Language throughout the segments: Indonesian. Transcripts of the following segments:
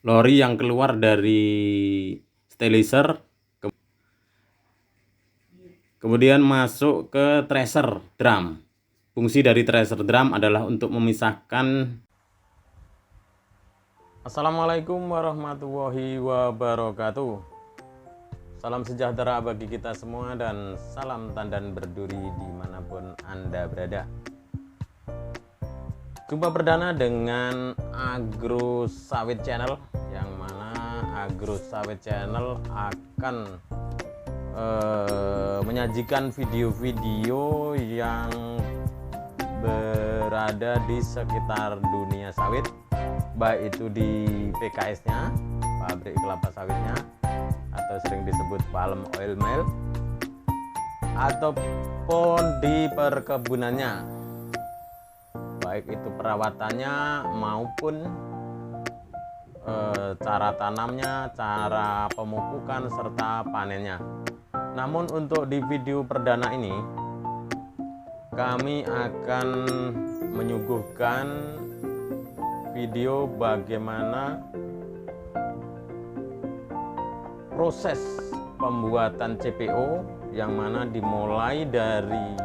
lori yang keluar dari stabilizer, kemudian masuk ke tracer drum. Fungsi dari tracer drum adalah untuk memisahkan. Assalamualaikum warahmatullahi wabarakatuh. Salam sejahtera bagi kita semua dan salam tandan berduri dimanapun Anda berada. Jumpa perdana dengan Agro Sawit Channel, yang mana Agro Sawit Channel akan menyajikan video-video yang berada di sekitar dunia sawit, baik itu di PKS-nya, pabrik kelapa sawitnya, atau sering disebut palm oil mill, ataupun di perkebunannya, baik itu perawatannya maupun cara tanamnya, cara pemupukan, serta panennya. Namun untuk di video perdana ini kami akan menyuguhkan video bagaimana proses pembuatan CPO, yang mana dimulai dari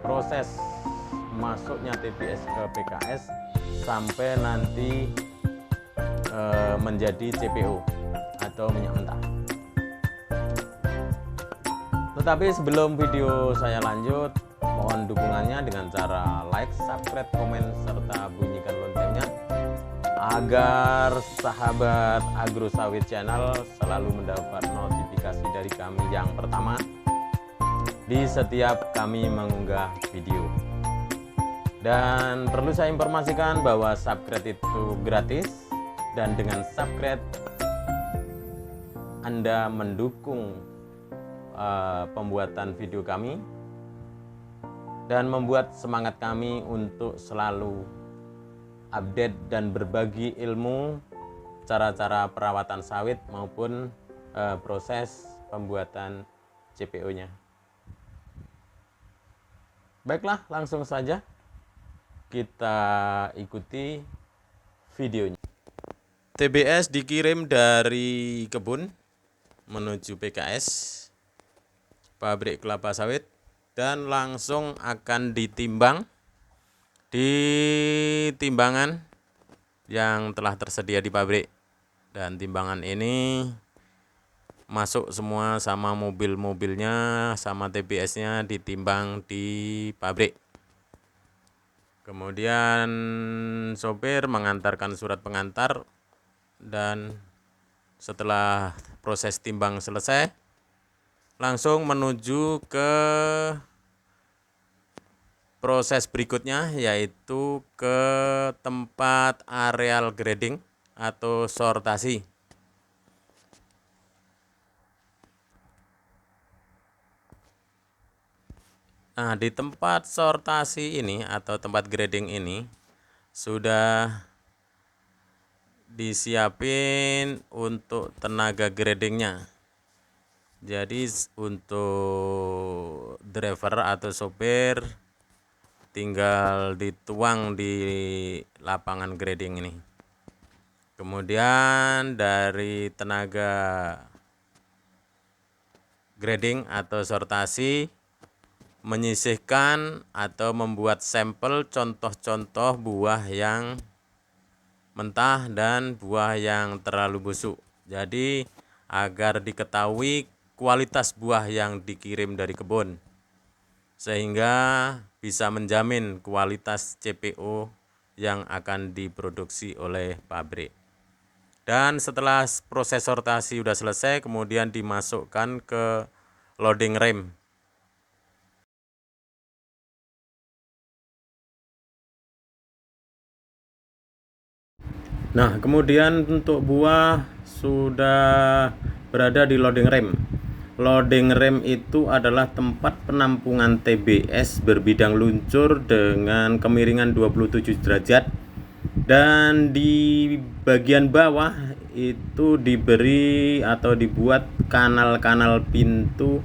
proses masuknya TBS ke PKS sampai nanti menjadi CPO atau minyak mentah. Tetapi sebelum video saya lanjut, mohon dukungannya dengan cara like, subscribe, komen, serta bunyikan loncengnya agar sahabat Agro Sawit Channel selalu mendapat notifikasi dari kami yang pertama di setiap kami mengunggah video. Dan perlu saya informasikan bahwa subscribe itu gratis, dan dengan subscribe Anda mendukung pembuatan video kami dan membuat semangat kami untuk selalu update dan berbagi ilmu cara-cara perawatan sawit maupun proses pembuatan CPO-nya. Baiklah, langsung saja kita ikuti videonya. TBS dikirim dari kebun menuju PKS, pabrik kelapa sawit, dan langsung akan ditimbang di timbangan yang telah tersedia di pabrik. Dan timbangan ini masuk semua sama mobil-mobilnya, sama TBS-nya ditimbang di pabrik. Kemudian sopir mengantarkan surat pengantar, dan setelah proses timbang selesai langsung menuju ke proses berikutnya, yaitu ke tempat areal grading atau sortasi. Nah, di tempat sortasi ini atau tempat grading ini sudah disiapin untuk tenaga gradingnya. Jadi untuk driver atau sopir tinggal dituang di lapangan grading ini. Kemudian dari tenaga grading atau sortasi menyisihkan atau membuat sampel contoh-contoh buah yang mentah dan buah yang terlalu busuk. Jadi agar diketahui kualitas buah yang dikirim dari kebun, sehingga bisa menjamin kualitas CPO yang akan diproduksi oleh pabrik. Dan setelah proses sortasi sudah selesai, kemudian dimasukkan ke loading rem. Nah, kemudian untuk buah sudah berada di loading rem. Loading rem itu adalah tempat penampungan TBS berbidang luncur dengan kemiringan 27 derajat, dan di bagian bawah itu diberi atau dibuat kanal-kanal pintu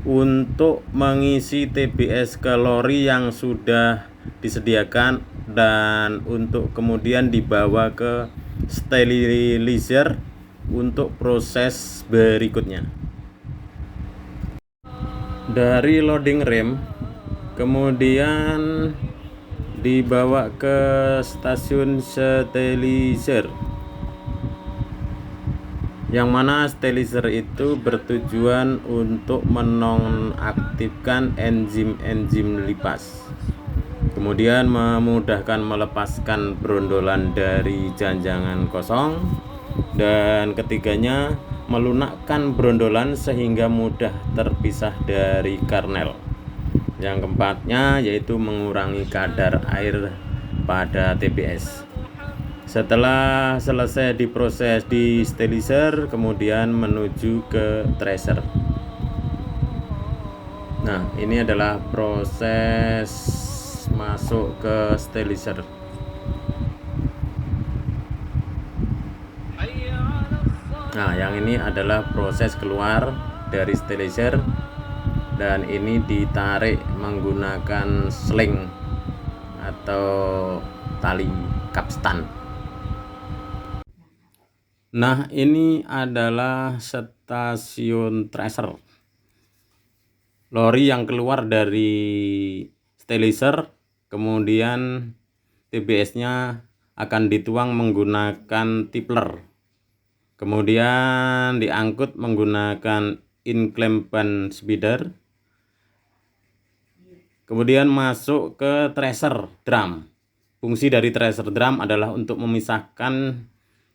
untuk mengisi TBS ke lori yang sudah disediakan dan untuk kemudian dibawa ke sterilizer untuk proses berikutnya. Dari loading rem kemudian dibawa ke stasiun sterilizer, yang mana sterilizer itu bertujuan untuk menonaktifkan enzim-enzim lipas, kemudian memudahkan melepaskan brondolan dari janjangan kosong, dan ketiganya melunakkan brondolan sehingga mudah terpisah dari karnel. Yang keempatnya yaitu mengurangi kadar air pada TBS. Setelah selesai diproses di sterilizer, kemudian menuju ke tracer. Nah, ini adalah proses masuk ke sterilizer. Nah, yang ini adalah proses keluar dari sterilizer, dan ini ditarik menggunakan sling atau tali kapstan. Nah, ini adalah stasiun tracer. Lori yang keluar dari sterilizer, kemudian TBS-nya akan dituang menggunakan tipler. Kemudian diangkut menggunakan incline ban speeder. Kemudian masuk ke tracer drum. Fungsi dari tracer drum adalah untuk memisahkan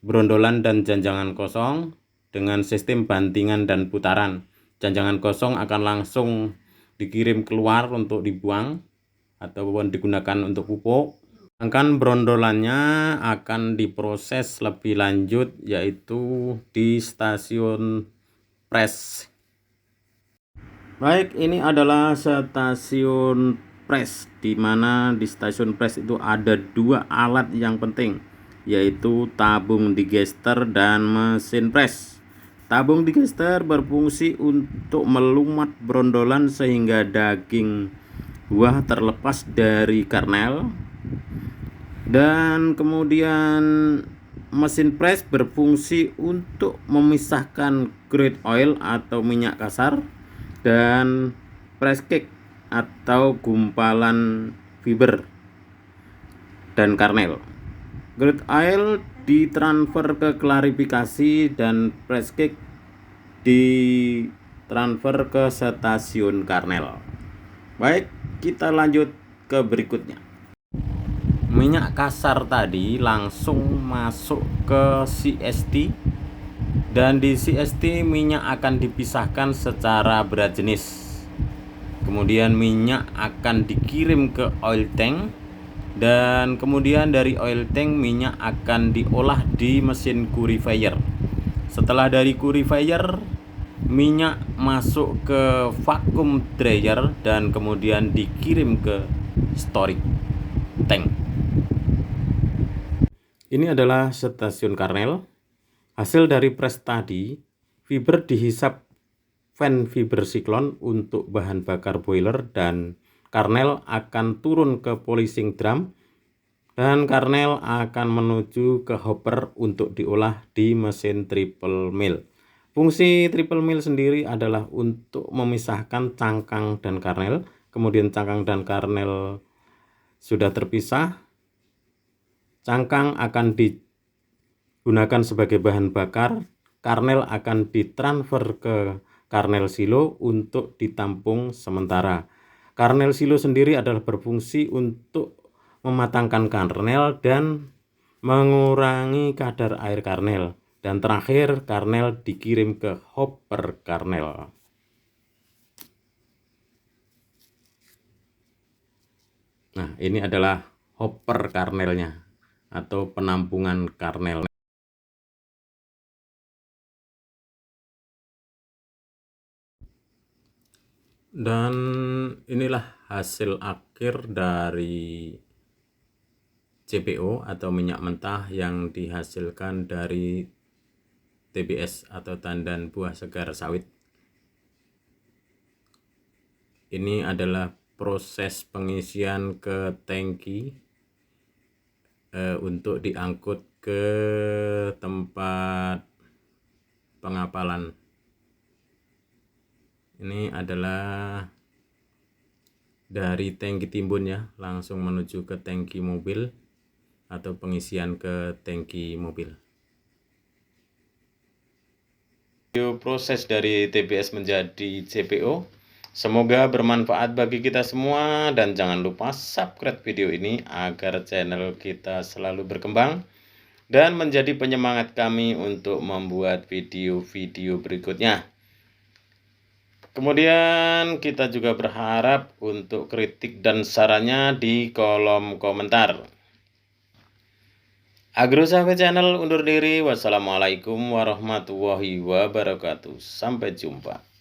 brondolan dan janjangan kosong dengan sistem bantingan dan putaran. Janjangan kosong akan langsung dikirim keluar untuk dibuang ataupun digunakan untuk pupuk. Sedangkan brondolannya akan diproses lebih lanjut yaitu di stasiun press. Baik, ini adalah stasiun press, di mana di stasiun press itu ada dua alat yang penting, yaitu tabung digester dan mesin press. Tabung digester berfungsi untuk melumat brondolan sehingga daging buah terlepas dari karnel, dan kemudian mesin press berfungsi untuk memisahkan grade oil atau minyak kasar dan press cake atau gumpalan fiber dan karnel. Grade oil ditransfer ke klarifikasi dan press cake ditransfer ke stasiun karnel. Baik, kita lanjut ke berikutnya. Minyak kasar tadi langsung masuk ke CST, dan di CST minyak akan dipisahkan secara berat jenis. Kemudian minyak akan dikirim ke oil tank, dan kemudian dari oil tank minyak akan diolah di mesin purifier. Setelah dari purifier, minyak masuk ke vacuum dryer dan kemudian dikirim ke storage tank. Ini adalah stasiun karnel. Hasil dari press tadi, fiber dihisap fan fiber siklon untuk bahan bakar boiler, dan karnel akan turun ke polishing drum, dan karnel akan menuju ke hopper untuk diolah di mesin triple mill. Fungsi triple mill sendiri adalah untuk memisahkan cangkang dan karnel. Kemudian cangkang dan karnel sudah terpisah, cangkang akan digunakan sebagai bahan bakar, karnel akan ditransfer ke karnel silo untuk ditampung sementara. Karnel silo sendiri adalah berfungsi untuk mematangkan karnel dan mengurangi kadar air karnel. Dan terakhir, karnel dikirim ke hopper karnel. Nah, ini adalah hopper karnelnya atau penampungan karnel. Dan inilah hasil akhir dari CPO atau minyak mentah yang dihasilkan dari TBS atau tandan buah segar sawit. Ini adalah proses pengisian ke tangki untuk diangkut ke tempat pengapalan. Ini adalah dari tangki timbun ya, langsung menuju ke tangki mobil atau pengisian ke tangki mobil. Video proses dari TBS menjadi CPO. Semoga bermanfaat bagi kita semua, dan jangan lupa subscribe video ini agar channel kita selalu berkembang dan menjadi penyemangat kami untuk membuat video-video berikutnya. Kemudian kita juga berharap untuk kritik dan sarannya di kolom komentar. Agrosahabat Channel undur diri. Wassalamualaikum warahmatullahi wabarakatuh. Sampai jumpa.